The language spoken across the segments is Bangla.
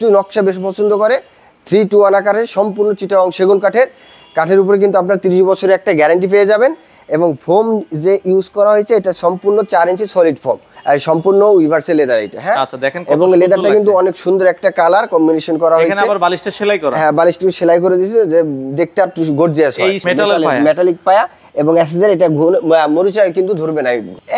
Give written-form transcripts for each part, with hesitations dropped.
একটু নকশা বেশ পছন্দ করে 3-to-1 আকারের সম্পূর্ণ চিটাগং সেগুন কাঠের উপরে কিন্তু আপনার 30 বছরের একটা গ্যারান্টি পেয়ে যাবেন। এবং ফোম যে ইউজ করা হয়েছে এটা সম্পূর্ণ 4 ইঞ্চি সলিড ফোম, সম্পূর্ণ উইভার্সেল লেদার এটা। হ্যাঁ আচ্ছা দেখেন এবং লেদারটা কিন্তু অনেক সুন্দর একটা কালার কম্বিনেশন করা হয়েছে। এখানে আবার বালিশটা সেলাই করা। হ্যাঁ বালিশটা সেলাই করে দিয়েছে যে দেখতে আর গর্জিয়াস হয়। মেটালিক পায়া এবং অ্যাসেসরি এটা মরিচা কিন্তু ধরবে না,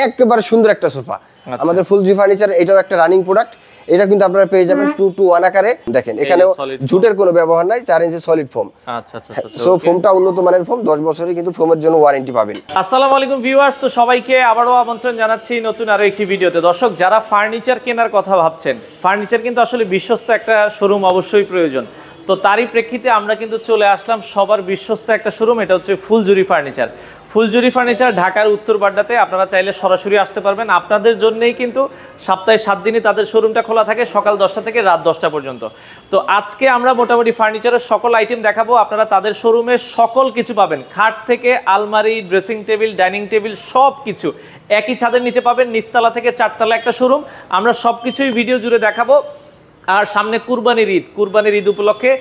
একেবারে সুন্দর একটা সোফা। আমাদের ফুলজি ফার্নিচার এটাও একটা রানিং প্রোডাক্ট। এটা কিন্তু আপনারা পেয়ে যাবেন 2-to-1 আকারে। দেখেন এখানে ঝুটের কোনো ব্যবহার নাই, 4 ইঞ্চি সলিড ফোম। আচ্ছা আচ্ছা সো ফোমটা উন্নত মানের ফোম, 10 বছরের কিন্তু ফোমের জন্য ওয়ারেন্টি পাবেন। আসসালামু আলাইকুম ভিউয়ার্স, তো সবাইকে আবারো আমন্ত্রণ জানাচ্ছি নতুন আরো একটি ভিডিওতে। দর্শক যারা ফার্নিচার কেনার কথা ভাবছেন, ফার্নিচার কিন্তু আসলে বিশ্বস্ত একটা শোরুম অবশ্যই প্রয়োজন। তো তারই প্রেক্ষিতে আমরা কিন্তু চলে আসলাম সবার বিশ্বস্ত একটা শোরুম, এটা হচ্ছে ফুলজুরি ফার্নিচার। ফুলজুরি ফার্নিচার ঢাকার উত্তর বাড্ডাতে, আপনারা চাইলে সরাসরি আসতে পারবেন। আপনাদের জন্যই কিন্তু সপ্তাহে 7 দিনই তাদের শোরুমটা খোলা থাকে, সকাল 10টা থেকে রাত 10টা পর্যন্ত। তো আজকে আমরা মোটামুটি ফার্নিচারের সকল আইটেম দেখাবো। আপনারা তাদের শোরুমে সকল কিছু পাবেন, খাট থেকে আলমারি, ড্রেসিং টেবিল, ডাইনিং টেবিল, সব কিছু একই ছাদের নিচে পাবেন। নিচতলা থেকে 4তলা একটা শোরুম, আমরা সব কিছুই ভিডিও জুড়ে দেখাবো। আর সামনে কুরবানির ঈদ উপলক্ষে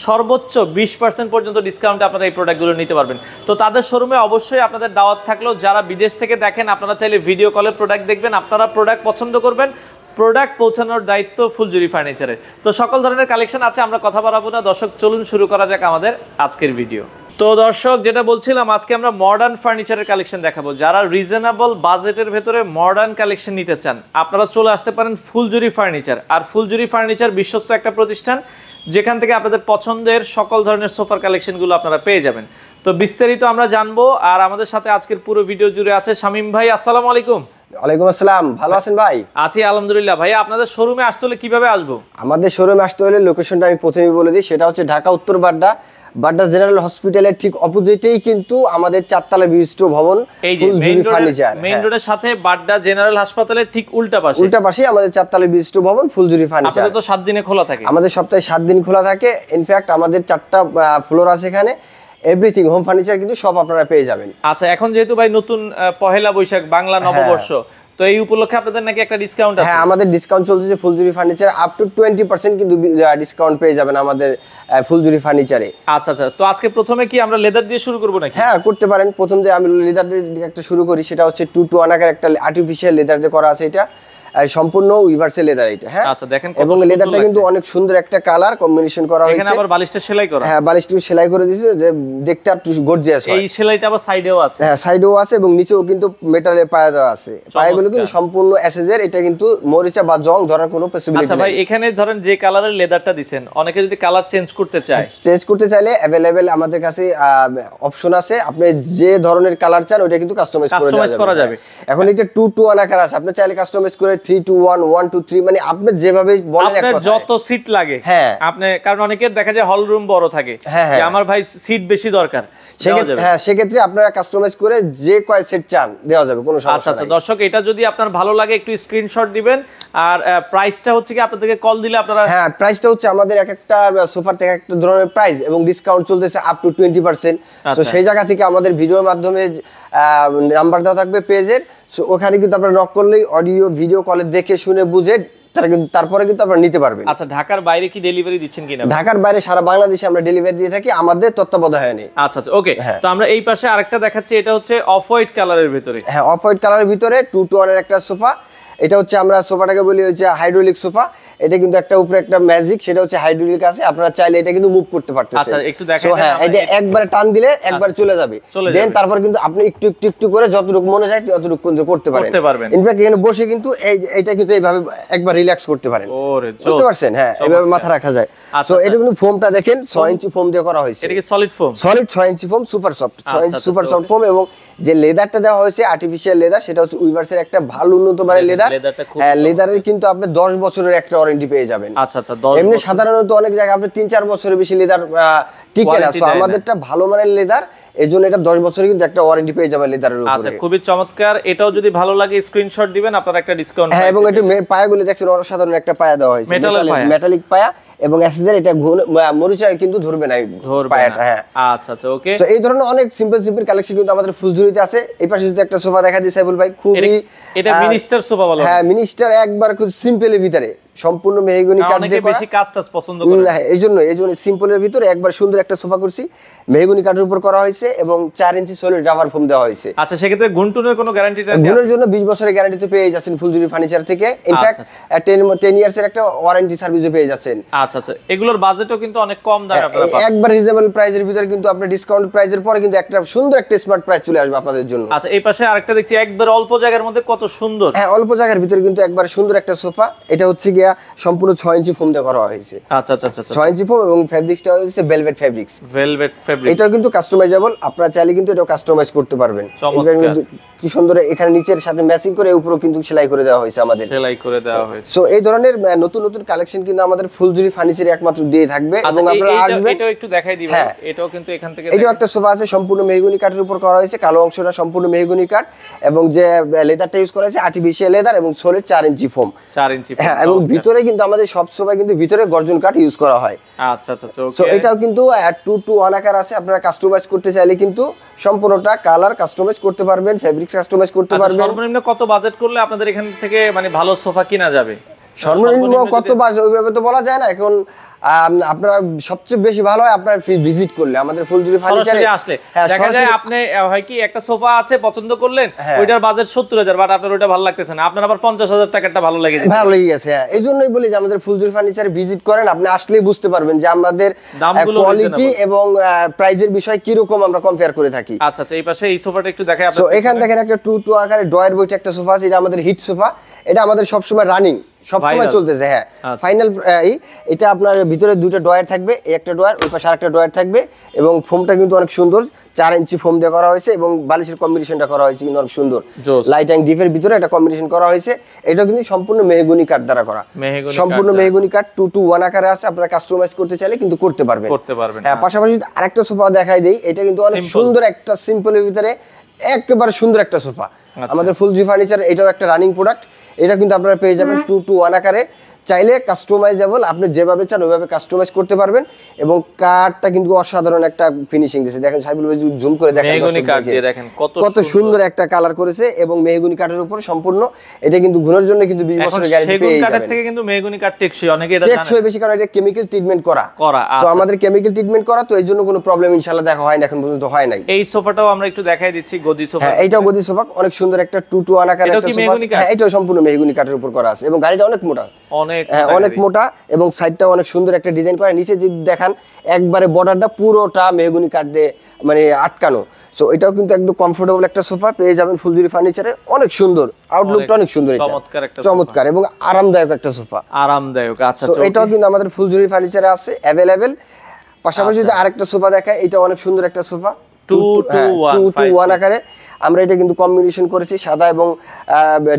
সর্বোচ্চ 20% পর্যন্ত ডিসকাউন্টে আপনারা এই প্রোডাক্টগুলো নিতে পারবেন। তো তাদের শোরুমে অবশ্যই আপনাদের দাওয়াত থাকলো। যারা বিদেশ থেকে দেখেন আপনারা চাইলে ভিডিও কলে প্রোডাক্ট দেখবেন, আপনারা প্রোডাক্ট পছন্দ করবেন, প্রোডাক্ট পৌঁছানোর দায়িত্ব ফুলজুরি ফার্নিচারের। তো সকল ধরনের কালেকশন আছে, আমরা কথা বাড়াবো না। দর্শক চলুন শুরু করা যাক আমাদের আজকের ভিডিও। তো দর্শক যেটা বলছিলাম, আজকে আমরা মডার্ন ফার্নিচারের কালেকশন দেখাবো। যারা রিজনেবল বাজেটের ভেতরে মডার্ন কালেকশন নিতে চান আপনারা চলে আসতে পারেন ফুলজুরি ফার্নিচার। আর ফুলজুরি ফার্নিচার বিশ্বস্ত একটা প্রতিষ্ঠান, যেখান থেকে আপনাদের পছন্দের সকল ধরনের সোফার কালেকশনগুলো আপনারা পেয়ে যাবেন। তো বিস্তারিত আমরা জানবো। আর আমাদের সাথে আজকের পুরো ভিডিও জুড়ে আছে শামীম ভাই। আসসালামু আলাইকুম। ওয়ালাইকুম আসসালাম, ভালো আছেন ভাই? আছি আলহামদুলিল্লাহ। ভাই আপনাদের শোরুমে আসতে হলে কিভাবে আসবো? আমাদের শোরুমে আসতে হলে লোকেশনটা আমি প্রথমেই বলে দিই, সেটা হচ্ছে ঢাকা উত্তর বাড্ডা জেনারেল হসপিটালের ঠিক অপোজিটেই কিন্তু আমাদের 4তলা বিশিষ্ট ভবন ফুলজুরি ফার্নিচার। মেইন রোডের সাথে বাড্ডা জেনারেল হাসপাতালের ঠিক উল্টা পাশে আমাদের 4তলা বিশিষ্ট ভবন ফুলজুরি ফার্নিচার। আপনাদের তো 7 দিনে খোলা থাকে? আমাদের সপ্তাহে 7 দিন খোলা থাকে। ইনফ্যাক্ট আমাদের 4টা ফ্লোর আছে এখানে। এভরিথিং হোম ফার্নিচার কিন্তু সব আপনারা পেয়ে যাবেন। আচ্ছা এখন যেহেতু ভাই নতুন পহেলা বৈশাখ বাংলা নববর্ষ, তো এই উপলক্ষে আপনাদের নাকি একটা ডিসকাউন্ট আছে? হ্যাঁ আমাদের ডিসকাউন্ট চলছে ফুলজুরি ফার্নিচার, আপ টু 20% কিন্তু ডিসকাউন্ট পেয়ে যাবেন আমাদের ফুলজুরি ফার্নিচারে। আচ্ছা আচ্ছা, তো আজকে প্রথমে কি আমরা লেদার দিয়ে শুরু করব নাকি? হ্যাঁ করতে পারেন। প্রথম যে আমি লেদার দিয়ে একটা শুরু করি, সেটা হচ্ছে 2-to-1 আকার একটা আর্টিফিশিয়াল লেদার দিয়ে করা আছে। এটা সম্পূর্ণ উইভার্সেল লেদার এটা। হ্যাঁ আচ্ছা দেখেন এবং লেদারটা কিন্তু অনেক সুন্দর একটা কালার কম্বিনেশন করা হয়েছে। এখানে আবার বালিশটা সেলাই করা। হ্যাঁ বালিশটা সেলাই করে দিয়েছে যে দেখতে আর গর্জিয়াস হয়। এই সেলাইটা আবার সাইডেও আছে? হ্যাঁ সাইডেও আছে এবং নিচেও কিন্তু মেটালের পায়া দেওয়া আছে। পায়াগুলো কিন্তু সম্পূর্ণ এসএসের, এটা কিন্তু মরিচা বা জং ধরার কোনো পসিবিলিটি নেই। আচ্ছা ভাই এখানে ধরেন যে কালারের লেদারটা দিবেন, অনেকে যদি কালার চেঞ্জ করতে চায়, চেঞ্জ করতে চাইলে अवेलेबल আমাদের কাছে অপশন আছে। আপনি যে ধরনের কালার চান ওটা কিন্তু কাস্টমাইজ করা যাবে। এখন এটা 2-to-1 আকার আছে, আপনি চাইলে কাস্টমাইজ করে 3-to-1, 1-to-3, মানে আপনি যেভাবে বলেন এক কথা, যত সিট লাগে। হ্যাঁ আপনি কারণ অনেকের দেখা যায় হল রুম বড় থাকে, যে আমার ভাই সিট বেশি দরকার, সেক্ষেত্রে আপনারা কাস্টমাইজ করে যে কয় সেট চান দেওয়া যাবে, কোনো সমস্যা নাই। আচ্ছা আচ্ছা দর্শক, এটা যদি আপনার ভালো লাগে একটু স্ক্রিনশট দিবেন। আর প্রাইসটা হচ্ছে কি আপনাদেরকে কল দিলে আপনারা? হ্যাঁ প্রাইসটা হচ্ছে আমাদের এক একটা সোফার থেকে একটা ধরনের প্রাইস এবং ডিসকাউন্ট চলতেছে আপ টু 20%। তো সেই জায়গা থেকে আমাদের ভিডিওর মাধ্যমে নাম্বার দেওয়া থাকবে পেজের, ওখানে কিন্তু আপনারা নক করলেই অডিও ভিডিও কলে দেখে শুনে বুঝে তারপরে কিন্তু আপনারা নিতে পারবেন। আচ্ছা ঢাকার বাইরে কি ডেলিভারি দিচ্ছেন কিনা? ঢাকার বাইরে সারা বাংলাদেশে আমরা ডেলিভারি দিয়ে থাকি আমাদের তত্ত্বাবধানে। আচ্ছা আচ্ছা ওকে। তো আমরা এই পাশে আরেকটা দেখাচ্ছি, এটা হচ্ছে অফ হোয়াইট কালারের ভিতরে। হ্যাঁ অফ হোয়াইট কালারের ভিতরে 2-to-1 এর একটা সোফা। এটা হচ্ছে আমরা সোফাটাকে বলি হচ্ছে হাইড্রোলিক সোফা। এটা কিন্তু একটা উপরে একটা ম্যাজিক, সেটা হচ্ছে হাইড্রোলিক আছে। আপনারা চাইলে এটা কিন্তু মুভ করতে পারতেছেন। আচ্ছা একটু দেখেন। হ্যাঁ এটা একবার টান দিলে একবার চলে যাবে, দেন তারপর কিন্তু আপনি একটু করে যতটুকু মনে চায় ততটুকু করতে পারবেন। ইনফ্যাক্ট এখানে বসে কিন্তু এইটা কিন্তু এইভাবে একবার রিল্যাক্স করতে পারেন। বুঝতে পারছেন? হ্যাঁ এইভাবে মাথা রাখা যায়। সো এটা কিন্তু ফোমটা দেখেন 6 ইঞ্চি ফোম দিয়ে করা হয়েছে। এটা কি সলিড ফোম? সলিড 6 ইঞ্চি ফোম, সুপার সফট 6 ইঞ্চি সুপার সফট ফোম। এবং যে লেদারটা দেওয়া হয়েছে আর্টিফিশিয়াল লেদার, সেটা হচ্ছে উইভার্সের একটা ভালো উন্নত মানের লেদার। লেদারের কিন্তু আপনি 10 বছরের একটা ওয়ারেন্টি পেয়ে যাবেন। আচ্ছা আচ্ছা 10 এমনি সাধারণত অনেক জায়গায় আপনি 3-4 বছরের বেশি লেদার টিকে না। সো আমাদেরটা ভালো মানের লেদার, এজন্য এটা 10 বছরের কিন্তু একটা ওয়ারেন্টি পেয়ে যাবেন লেদারের উপরে। আচ্ছা খুবই চমৎকার। এটাও যদি ভালো লাগে স্ক্রিনশট দিবেন, আপনারা একটা ডিসকাউন্ট। হ্যাঁ এবং এটা পায়াগুলো দেখছেন অসাধারণ একটা পায়া দেওয়া হয়েছে, মেটালিক পায়া এবং অ্যাসেসরি, এটা মরিচা কিন্তু ধরবে না পায়াটা। হ্যাঁ আচ্ছা আচ্ছা ওকে। সো এই ধরনের অনেক সিম্পল কালেকশন কিন্তু আমাদের ফুলজুরিতে আছে। এই পাশে যদি একটা সোফা দেখা দিই সাইফুল ভাই, খুবই এটা মিনিস্টার সোফা বলা হয়। হ্যাঁ মিনিস্টার একবার খুব সিম্পলের ভিতরে সম্পূর্ণ মেহগনি কাঠ দিয়ে বেশি কাজ পছন্দ করে না, এইজন্য সিম্পলের ভিতরে একবার সুন্দর একটা সোফা করছি, মেহগনি কাঠের উপর করা হয়েছে এবং 4 ইঞ্চি সলিড রাবার ফোম দেওয়া হয়েছে। আচ্ছা, সেক্ষেত্রে গুণটুনের কোনো গ্যারান্টিটা? গুণের জন্য 20 বছরের গ্যারান্টি তো পেয়ে যাচ্ছেন ফুলজুরি ফার্নিচার থেকে। ইনফ্যাক্ট 10 ইয়ার্স এর একটা ওয়ারেন্টি সার্ভিসও পেয়ে যাচ্ছেন। আচ্ছা আচ্ছা, এগুলোর বাজেটও কিন্তু অনেক কম দামে আপনারা পাবেন, একবার রিজনেবল প্রাইসের ভিতরে কিন্তু আপনার ডিসকাউন্ট প্রাইসের পরে কিন্তু একটা সুন্দর একটা স্মার্ট প্রাইস চলে আসবে আপনাদের জন্য। আচ্ছা, এই পাশে আরেকটা দেখছি একবার অল্প জায়গার মধ্যে কত সুন্দর। হ্যাঁ, অল্প জায়গার ভিতরে কিন্তু একবার সুন্দর একটা সোফা। এটা হচ্ছে গিয়া সম্পূর্ণ 6 ইঞ্চি ফোম দিয়ে করা হয়েছে। আচ্ছা আচ্ছা আচ্ছা, 6 ইঞ্চি ফোম এবং ফেব্রিক্সটা হচ্ছে ভেলভেট ফেব্রিক্স। ভেলভেট ফেব্রিক্স, এটাও কিন্তু কাস্টমাইজেবল, আপনারা চাইলে কিন্তু এটা কাস্টমাইজ করতে পারবেন। কি সুন্দর এখানে নিচের সাথে ম্যাচিং করে উপরেও কিন্তু সেলাই করে দেওয়া হয়েছে আমাদের, সেলাই করে দেওয়া হয়েছে। সো এই ধরনের নতুন নতুন কালেকশন কিন্তু আমাদের ফুলজুরি ফার্নিচারে একমাত্র দিয়ে থাকবে। এবং আপনারা আসবেন, এটাও একটু দেখাই দিব। এটাও কিন্তু এখান থেকে এটাও একটা সোফা আছে সম্পূর্ণ মেহগনি কাঠের উপর করা হয়েছে, কালো অংশটা সম্পূর্ণ মেহগনি কাঠ এবং যে লেদারটা ইউজ করা হয়েছে আর্টিফিশিয়াল লেদার এবং সলিড 4 ইঞ্চি ফোম। 4 ইঞ্চি ফোম, হ্যাঁ, এবং ভিতরে কিন্তু আমাদের সব সোফা কিন্তু ভিতরে গর্জন কাঠ ইউজ করা হয়। আচ্ছা আচ্ছা, সো এটাও কিন্তু 2-to-1 আকার আছে। আপনারা কাস্টমাইজ করতে চাইলে কিন্তু সম্পূর্ণটা কালার কাস্টমাইজ করতে পারবেন, ফেব্রিক্স কাস্টমাইজ করতে পারবেন। সর্বনিম্ন কত বাজেট করলে আপনাদের এখান থেকে মানে ভালো সোফা কিনা যাবে? সর্বনিম্ন কত বাজেট ওইভাবে তো বলা যায় না এখন। আপনারা সবচেয়ে বেশি ভালো হয় আপনারা ভিজিট করলে আমাদের ফুলজুরি ফার্নিচারে আসলে দেখা যায় আপনি হয় কি একটা সোফা আছে পছন্দ করলেন, ওইটার বাজেট 70,000, বাট আপনার ওইটা ভালো লাগতেছে না, আপনার আবার 50,000 টাকাটা ভালো লেগে গেছে। ভালো লেগে গেছে, হ্যাঁ। এইজন্যই বলি যে আমাদের ফুলজুরি ফার্নিচারে ভিজিট করেন, আপনি আসলেই বুঝতে পারবেন যে আমাদের কোয়ালিটি এবং প্রাইজের বিষয় কি রকম আমরা কম্পেয়ার করে থাকি। আচ্ছা আচ্ছা, এই পাশে এই সোফাটা একটু দেখাই আপনাদের। সো এখানে দেখেন একটা 2-to আকারে ডয়ার বইটা একটা সোফা আছে, এটা আমাদের হিট সোফা। এটা আমাদের সব সময় রানিং, সব সময় চলতেছে। হ্যাঁ, ফাইনাল এটা আপনার ভিতরে দুটো ডয়ার থাকবে, এই একটা ডয়ার, ওই পাশে আরেকটা ডয়ার থাকবে এবং ফোমটা কিন্তু অনেক সুন্দর 4 ইঞ্চি ফোম দিয়ে করা হয়েছে এবং বালিশের কম্বিনেশনটা করা হয়েছে কিন্তু অনেক সুন্দর। লাইট এন্ড ডিপের ভিতরে একটা কম্বিনেশন করা হয়েছে। এটা কিন্তু সম্পূর্ণ মেহগনি কাঠ দ্বারা করা, সম্পূর্ণ মেহগনি কাঠ 2-to-1 আকারে আছে। আপনারা কাস্টমাইজ করতে চাইলে কিন্তু করতে পারবেন। হ্যাঁ, পাশাপাশি আরেকটা সোফা দেখাই দেই। এটা কিন্তু অনেক সুন্দর একটা সিম্পলের ভিতরে একেবারে সুন্দর একটা সোফা। আমাদের ফুলজুরি ফার্নিচার এটাও একটা রানিং প্রোডাক্ট। এটা কিন্তু আপনারা পেয়ে যাবেন 2-to-1 আকারে। চাইলে কাস্টমাইজেবল, আপনি যেভাবে চান ওইভাবে কাস্টমাইজ করতে পারবেন এবং কাঠটা কিন্তু অসাধারণ একটা ফিনিশিং দিয়েছে। দেখেন সাইবুল ভাই জুম করে দেখেন, মেহগনি কাঠ দিয়ে দেখেন কত সুন্দর একটা কালার করেছে এবং মেহগনি কাঠের উপর সম্পূর্ণ। এটা কিন্তু ঘুরের জন্য কিন্তু 20 বছরের গ্যারান্টি পেয়ে যাবেন। সেগুন কাঠের থেকে কিন্তু মেহগনি কাঠ টেকসই, অনেকে এটা জানেন। টেকসই বেশি কারণ এটা কেমিক্যাল ট্রিটমেন্ট করা। সো আমাদের কেমিক্যাল ট্রিটমেন্ট করা, তো এইজন্য কোনো প্রবলেম ইনশাআল্লাহ দেখা হয় না, এখন পর্যন্ত হয় নাই। এই সোফাটাও আমরা একটু দেখাই দিচ্ছি, গদি সোফা। হ্যাঁ, এটাও গদি সোফা, অনেক সুন্দর একটা 2-to-1 আকারের একটা সোফা। হ্যাঁ, এটাও সম্পূর্ণ মেহগনি কাঠের উপর করা আছে এবং গাড়িটা অনেক মোটা, অনেক মোটা এবং সাইডটাও অনেক সুন্দর একটা ডিজাইন করা। নিচে যদি দেখান একবারে বর্ডারটা পুরোটা মেহগনি কাঠ দিয়ে মানে আটকানো। সো এটাও কিন্তু একদম কমফোর্টেবল একটা সোফা পেয়ে যাবেন ফুলজুরি ফার্নিচারে। অনেক সুন্দর, আউটলুকটা অনেক সুন্দর, এটা চমৎকার এবং আরামদায়ক একটা সোফা, আরামদায়ক। আচ্ছা, তো এটাও কিন্তু আমাদের ফুলজুরি ফার্নিচারে আছে অ্যাভেলেবেল। পাশাপাশি যদি আরেকটা সোফা দেখায়, এটা অনেক সুন্দর একটা সোফা 2-to-1 আকারে। আমরা এটা কিন্তু কম্বিনেশন করেছি সাদা এবং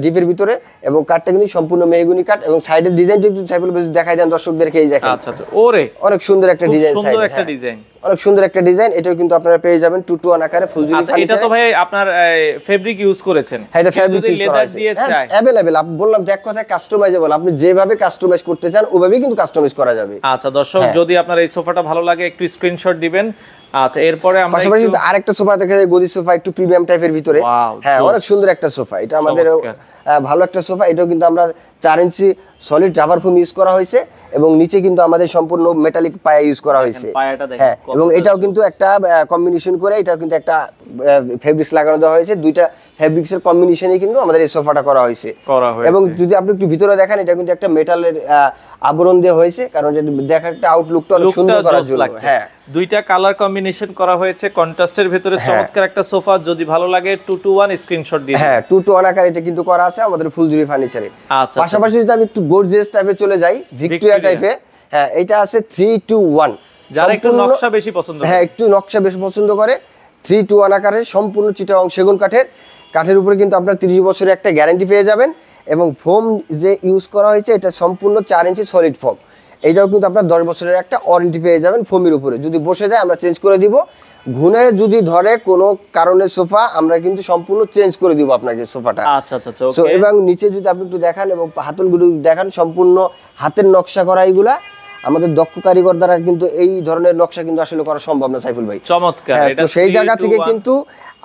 ডিপের ভিতরে এবং কাঠটা কিন্তু সম্পূর্ণ মেহগনি কাঠ এবং সাইডের ডিজাইনটা একটু সাইবুল ভাই দেখাই দেন দর্শকদেরকে। এই দেখেন, আচ্ছা আচ্ছা, ওরে অনেক সুন্দর একটা ডিজাইন, সুন্দর একটা ডিজাইন, অনেক সুন্দর একটা ডিজাইন। এটাও কিন্তু আপনারা পেয়ে যাবেন 2-to-1 আকারে ফুলজুরি ফার্নিচারে। এটা তো ভাই আপনার ফেব্রিক ইউজ করেছেন? হ্যাঁ, এটা ফেব্রিক ইউজ করা হয়েছে, अवेलेबल। আপনি বললাম যে এক কথায় কাস্টমাইজেবল, আপনি যেভাবে কাস্টমাইজ করতে চান ওইভাবেই কিন্তু কাস্টমাইজ করা যাবে। আচ্ছা দর্শক, যদি আপনার এই সোফাটা ভালো লাগে একটু স্ক্রিনশট দিবেন। আচ্ছা, এরপরে আমরা পাশাপাশি আরেকটা সোফা দেখা যায়, গদি সোফা, একটু প্রিমিয়াম টাইপের ভিতরে। হ্যাঁ, অনেক সুন্দর একটা সোফা। এটা আমাদের ভালো একটা সোফা। এটাও কিন্তু আমরা 4 ইঞ্চি সলিড রাবার ফোম ইউজ করা হয়েছে এবং নিচে কিন্তু আমাদের সম্পূর্ণ মেটালিক পায়া ইউজ করা হয়েছে। হ্যাঁ, এবং এটাও কিন্তু একটা কম্বিনেশন করে এটাও কিন্তু একটা ফেব্রিক্স লাগানো দেওয়া হয়েছে। দুইটা ফেব্রিক্সের কম্বিনেশনে কিন্তু আমাদের এই সোফাটা করা হয়েছে। এবং যদি আপনি একটু ভিতরে দেখেন, এটা কিন্তু একটা মেটালের আবরণ দেওয়া হয়েছে, কারণ দেখার একটা আউটলুকটা অনেক সুন্দর করার জন্য। হ্যাঁ, দুইটা কালার কম্বিনেশন করা হয়েছে কন্ট্রাস্টের ভিতরে, চমৎকার একটা সোফা। যদি ভালো লাগে 2-to-1 স্ক্রিনশট দিন। হ্যাঁ, 2-to-1 আকারে এটা কিন্তু করা আছে আমাদের ফুলজুরি ফার্নিচারে। আচ্ছা, পাশাপাশি যদি আমি একটু গর্জিয়াস টাইপে চলে যাই, ভিক্টোরিয়া টাইপে, হ্যাঁ, এটা আছে 3-to-1। যারা একটু নকশা বেশি পছন্দ করে, হ্যাঁ, একটু নকশা বেশি পছন্দ করে, 3-to-1 আকারে সম্পূর্ণ চিটাগং সেগুন কাঠের উপরে কিন্তু আপনার 30 বছরের একটা গ্যারান্টি পেয়ে যাবেন এবং ফোম যে ইউজ করা হয়েছে এটা সম্পূর্ণ 4 ইঞ্চি সলিড ফোম। এইটাও কিন্তু আপনার 10 বছরের একটা ওয়ারেন্টি পেয়ে যাবেন ফোমের উপরে। যদি বসে যায় আমরা চেঞ্জ করে দিব, ঘুনে যদি ধরে কোনো কারণে সোফা আমরা কিন্তু সম্পূর্ণ চেঞ্জ করে দিব আপনাকে সোফাটা। আচ্ছা আচ্ছা, এবং নিচে যদি আপনি একটু দেখান এবং হাতলগুলো দেখান, সম্পূর্ণ হাতের নকশা করা, এইগুলা আমাদের দক্ষ কারিগর দ্বারা কিন্তু এই ধরনের নকশা কিন্তু আসলে করা সম্ভব না সাইফুল ভাই। চমৎকার। তো সেই জায়গা থেকে কিন্তু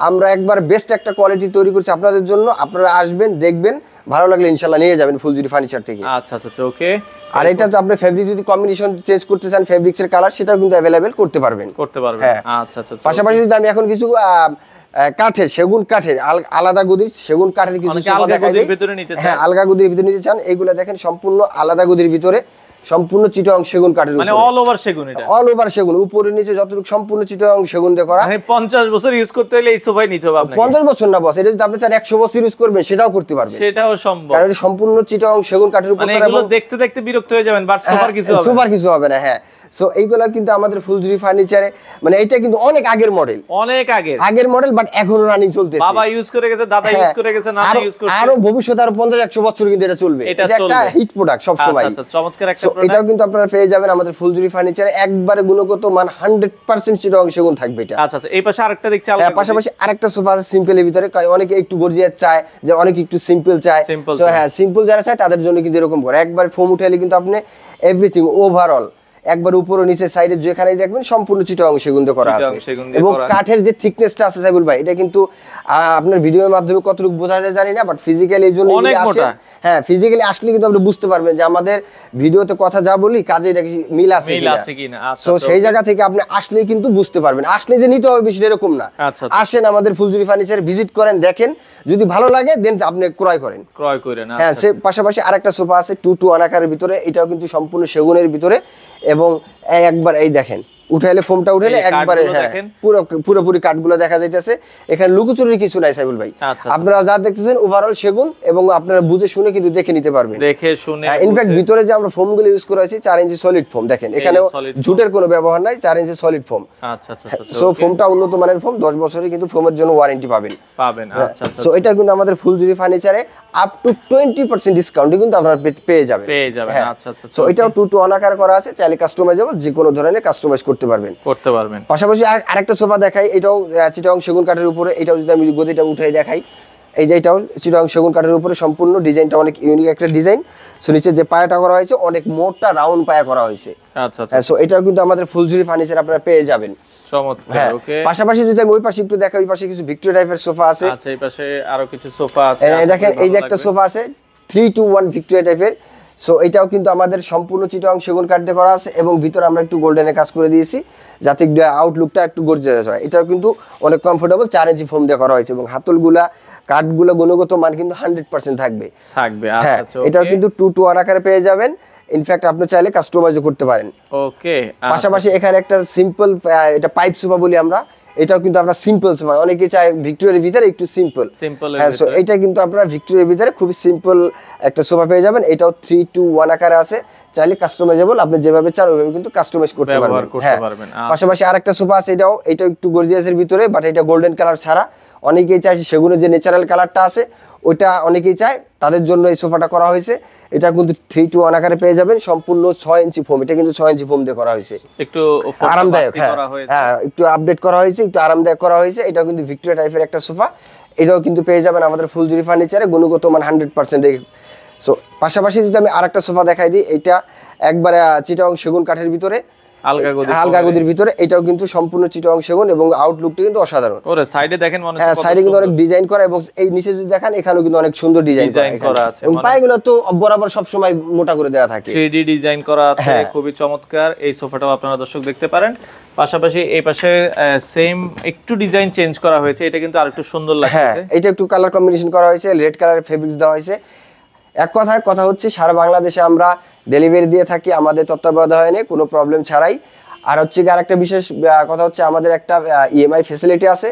আমরা একবার বেস্ট একটা কোয়ালিটি তৈরি করছি আপনাদের জন্য। আপনারা আসবেন, দেখবেন, ভালো লাগলে ইনশাআল্লাহ নিয়ে যাবেন ফুলজুরি ফার্নিচার থেকে। আচ্ছা আচ্ছা ওকে। আর এটা তো আপনি ফেব্রিক যদি কম্বিনেশন চেঞ্জ করতে চান, ফেব্রিক্সের কালার, সেটাও কিন্তু अवेलेबल করতে পারবেন। আচ্ছা আচ্ছা। পাশাপাশি যদি আমি এখন কিছু কাঠের, সেগুন কাঠের আলাদা গদির, সেগুন কাঠের কিছু সোফা দেখাই দিই। হ্যাঁ, আলগা গদির ভিতরে নিতে চান, এইগুলা দেখেন সম্পূর্ণ আলাদা গদির ভিতরে, সম্পূর্ণ চিটাগং সেগুন কাঠের, মানে অল ওভার সেগুন। এটা অল ওভার সেগুন, উপরে নিচে যতটুকু সম্পূর্ণ চিটাগং সেগুন দিয়ে করা। মানে 50 বছর ইউজ করতে হলে এই সোফাই নিতে হবে আপনাকে। 50 বছর না বস, এটা যদি আপনি চান 100 বছর ইউজ করবেন সেটাও করতে পারবেন, সেটাও সম্ভব। কারণ এটা সম্পূর্ণ চিটাগং সেগুন কাঠের উপর। মানে এগুলো দেখতে দেখতে বিরক্ত হয়ে যাবেন, বাট সোফার কিছু হবে না। সোফার কিছু হবে না। হ্যাঁ, সো এইগুলা কিন্তু আমাদের ফুলজুরি ফার্নিচারে, মানে এটা কিন্তু অনেক আগের মডেল, অনেক আগের মডেল, বাট এখনো রানিং চলতেছে। বাবা ইউজ করে গেছে, দাদা ইউজ করে গেছে, নানা ইউজ করছে, আরো ভবিষ্যতে আরো 50-100 বছর কিন্তু এটা চলবে। এটা একটা হিট প্রোডাক্ট সব সময়। আচ্ছা, চমৎকার একটা প্রোডাক্ট। এটাও কিন্তু আপনারা পেয়ে যাবেন আমাদের ফুলজুরি ফার্নিচারে, একবারে গুণগত মান 100% চিটাগং সেগুন থাকবে এটা। আচ্ছা আচ্ছা। এই পাশে আরেকটা দেখছি আলাদা। হ্যাঁ, পাশাপাশি আরেকটা সোফা আছে সিম্পলের ভিতরে। অনেকে একটু গর্জিয়াস চায়, যে অনেকে একটু সিম্পল চায়। সো হ্যাঁ, সিম্পল যারা চায় তাদের জন্য কিন্তু এরকম করে একবার ফোম উঠাইলে কিন্তু আপনি এভরিথিং ওভারঅল একবার উপরে নিচে সাইডে যেখানেই দেখবেন সম্পূর্ণ চিটাগং সেগুন দিয়ে করা আছে। এবং কাঠের যে থিকনেসটা আছে সাইবুল ভাই, এটা কিন্তু আপনার ভিডিওর মাধ্যমে কতটুকু বোঝা যায় জানি না, বাট ফিজিক্যালি এই জন্য আসে। হ্যাঁ, ফিজিক্যালি আসলে কিন্তু আপনি বুঝতে পারবেন যে আমাদের ভিডিওতে কথা যা বলি কাজে এটা মিল আছে কিনা। সো সেই জায়গা থেকে আপনি আসলেই কিন্তু বুঝতে পারবেন। আসলে যে নিতে হবে বিষয়টা এরকম না। আসেন আমাদের ফুলজুরি ফার্নিচার ভিজিট করেন, দেখেন, যদি ভালো লাগে দেন আপনি ক্রয় করেন। হ্যাঁ, সে পাশাপাশি আরেকটা সোফা আছে 2-2 আকারের ভিতরে, এটাও কিন্তু সম্পূর্ণ সেগুনের ভিতরে। এবং একবার এই দেখেন, উঠাইলে ফোমটা উঠাইলে একবারে পুরোপুরি কাঠগুলো দেখা যাইতেছে। এখানে লুকোচুরির কিছু নাই সাইবুল ভাই। আপনারা যা দেখতেছেন ওভারঅল সেগুন, এবং আপনারা বুঝে শুনে কিন্তু দেখে নিতে পারবেন, দেখে শুনে। ইনফ্যাক্ট ভিতরে যে আমরা ফোমগুলো ইউজ করা হয়েছে 4 ইঞ্চি সলিড ফোম, দেখেন এখানে ঝুটের কোনো ব্যবহার নাই, 4 ইঞ্চি সলিড ফোম। আচ্ছা আচ্ছা। সো ফোমটা উন্নত মানের ফোম, 10 বছরের কিন্তু ফোমের জন্য ওয়ারেন্টি পাবেন। আচ্ছা আচ্ছা। সো এটা কিন্তু আমাদের ফুলজুরি ফার্নিচারে আপ টু 20% ডিসকাউন্ট কিন্তু আপনারা পেয়ে যাবেন। আচ্ছা আচ্ছা। সো এটাও 2-1 আকার করা আছে, চাইলে কাস্টমাইজেবল যে কোনো ধরনের কাস্টমাইজ করতে পারবেন। পাশাপাশি আরেকটা সোফা দেখাই, এটাও চিটাগং সেগুন কাঠের উপরে। এটাও যদি আমি গদিটা উঠাই দেখাই, এই যে এটাও চিটাগং সেগুন কাঠের উপরে, সম্পূর্ণ ডিজাইনটা অনেক ইউনিক একটা ডিজাইন। সো নিচে যে পায়াটা করা হয়েছে অনেক মোটা রাউন্ড পায়া করা হয়েছে। আচ্ছা আচ্ছা। সো এটাও কিন্তু আমাদের ফুলজুরি ফার্নিচার আপনারা পেয়ে যাবেন। চমৎকার। ওকে। পাশাপাশি যদি আমি ওই পাশে একটু দেখাই, ওই পাশে কিছু ভিক্টোরিয়া টাইপের সোফা আছে। আচ্ছা, এই পাশে আরো কিছু সোফা আছে। দেখেন, এই যে একটা সোফা আছে 3-2-1 ভিক্টোরিয়া টাইপের। সো এটাও কিন্তু আমাদের সম্পূর্ণ চিটাগং সেগুন কাঠ দিয়ে করা আছে, এবং ভিতরে আমরা একটু গোল্ডেনের কাজ করে দিয়েছি যাতে আউটলুকটা একটু গর্জিয়াস হয়। এটাও কিন্তু অনেক কমফোর্টেবল, 4 ইঞ্চি ফোম দিয়ে করা হয়েছে, এবং হাতলগুলা কাঠগুলো গুণগত মান কিন্তু 100% থাকবে। আচ্ছা আচ্ছা। এটাও কিন্তু 2-1 আকারে পেয়ে যাবেন। ইনফ্যাক্ট আপনি চাইলে কাস্টমাইজও করতে পারেন। ওকে। পাশাপাশি এখানে একটা সিম্পল, এটা পাইপ সোফা বলি আমরা, এটাও কিন্তু আমরা সিম্পল সোফা, অনেকে চায় ভিক্টোরিয়ার ভিতরে একটু সিম্পল। হ্যাঁ, সো এটা কিন্তু আপনারা ভিক্টোরিয়ার ভিতরে খুবই সিম্পল একটা সোফা পেয়ে যাবেন। এটাও 3-2-1 আকারে আছে, চাইলে কাস্টমাইজেবল, আপনি যেভাবে চান ওইভাবে কিন্তু কাস্টমাইজ করতে পারবেন। হ্যাঁ, পাশাপাশি আরেকটা সোফা আছে, এটাও একটু গর্জিয়াসের ভিতরে, বাট এটা গোল্ডেন কালার ছাড়া। অনেকেই চায় সেগুনের যে ন্যাচারাল কালারটা আছে ওইটা অনেকেই চায়, তাদের জন্য এই সোফাটা করা হয়েছে। এটা কিন্তু 3-1 আকারে পেয়ে যাবেন, সম্পূর্ণ 6 ইঞ্চি ফোম। এটা কিন্তু 6 ইঞ্চি ফোম দিয়ে করা হয়েছে, একটু আরামদায়ক। হ্যাঁ, একটু আপডেট করা হয়েছে, একটু আরামদায়ক করা হয়েছে। এটাও কিন্তু ভিক্টোরিয়া টাইপের একটা সোফা। এটাও কিন্তু পেয়ে যাবেন আমাদের ফুলজুরি ফার্নিচারে, গুণগত মান 100%। সো পাশাপাশি যদি আমি আরেকটা সোফা দেখাই দিই, এটা একবারে চিটাগং সেগুন কাঠের ভিতরে, আলগা গদির ভিতরে। এটাও কিন্তু সম্পূর্ণ চিটাগং সেগুন, এবং আউটলুকটা কিন্তু অসাধারণ। ওরে সাইডে দেখেন, মনে হচ্ছে সাইডে কিন্তু অনেক ডিজাইন করা, এবং এই নিচে যদি দেখেন এখানেও কিন্তু অনেক সুন্দর ডিজাইন করা আছে, এবং পায়গুলো তো বরাবর সব সময় মোটা করে দেওয়া থাকে, 3D ডিজাইন করা আছে। খুবই চমৎকার। এই সোফাটাও আপনারা দর্শক দেখতে পারেন। পাশাপাশি এই পাশে সেম একটু ডিজাইন চেঞ্জ করা হয়েছে, এটা কিন্তু আরেকটু সুন্দর লাগছে। এটা একটু কালার কম্বিনেশন করা হয়েছে, রেড কালারের ফেব্রিক্স দেওয়া হয়েছে। এক কথায় কথা হচ্ছে সারা বাংলাদেশে আমরা ডেলিভারি দিয়ে থাকি আমাদের তত্ত্বাবধানে, কোনো প্রবলেম ছাড়াই। আর হচ্ছে আরেকটা বিশেষ কথা হচ্ছে আমাদের একটা ইএমআই ফ্যাসিলিটি আছে।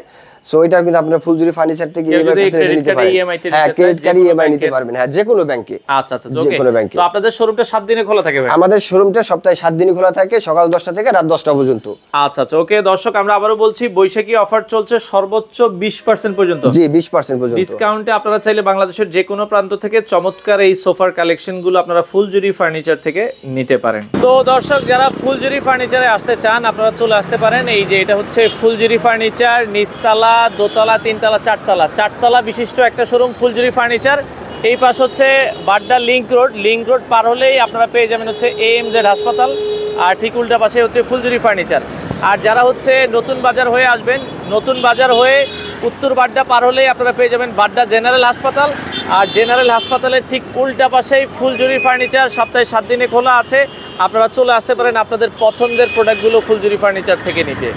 সো এটা কিন্তু আপনারা ফুলজুরি ফার্নিচার থেকে ইএমআই ফ্যাসিলিটি নিতে পারেন। হ্যাঁ, ক্রেডিট কার্ড ইএমআই নিতে পারবেন। হ্যাঁ, যে কোনো ব্যাংকে। আচ্ছা আচ্ছা, যে কোনো ব্যাংকে। তো আপনাদের শোরুমটা 7 দিনে খোলা থাকে ভাই? আমাদের শোরুমটা সপ্তাহে 7 দিনই খোলা থাকে, সকাল 10টা থেকে রাত 10টা পর্যন্ত। আচ্ছা আচ্ছা, ওকে। দর্শক, আমরা আবারও বলছি, বৈশাখী অফার চলছে সর্বোচ্চ 20% পর্যন্ত। জি, 20% পর্যন্ত ডিসকাউন্টে আপনারা চাইলে বাংলাদেশের যে কোনো প্রান্ত থেকে চমৎকার এই সোফার কালেকশনগুলো আপনারা ফুলজুরি ফার্নিচার থেকে নিতে পারেন। তো দর্শক, যারা ফুলজুরি ফার্নিচারে আসতে চান আপনারা চলে আসতে পারেন। এই যে এটা হচ্ছে ফুলজুরি ফার্নিচার, নিচতলা, দোতলা, 3তলা, 4তলা বিশিষ্ট একটা শোরুম ফুলজুরি ফার্নিচার। এই পাশ হচ্ছে বাড্ডা লিংক রোড পার হলেই আপনারা পেয়ে যাবেন হচ্ছে AMZ হাসপাতাল, আর ঠিক উল্টা পাশে হচ্ছে ফুলজুরি ফার্নিচার। আর যারা হচ্ছে নতুন বাজার হয়ে আসবেন, নতুন বাজার হয়ে উত্তর বাড্ডা পার হলেই আপনারা পেয়ে যাবেন বাড্ডা জেনারেল হাসপাতাল, আর জেনারেল হাসপাতালের ঠিক উল্টা পাশেই ফুলজুরি ফার্নিচার। সপ্তাহে 7 দিনে খোলা আছে, আপনারা চলে আসতে পারেন আপনাদের পছন্দের প্রোডাক্টগুলো ফুলজুরি ফার্নিচার থেকে নিতে।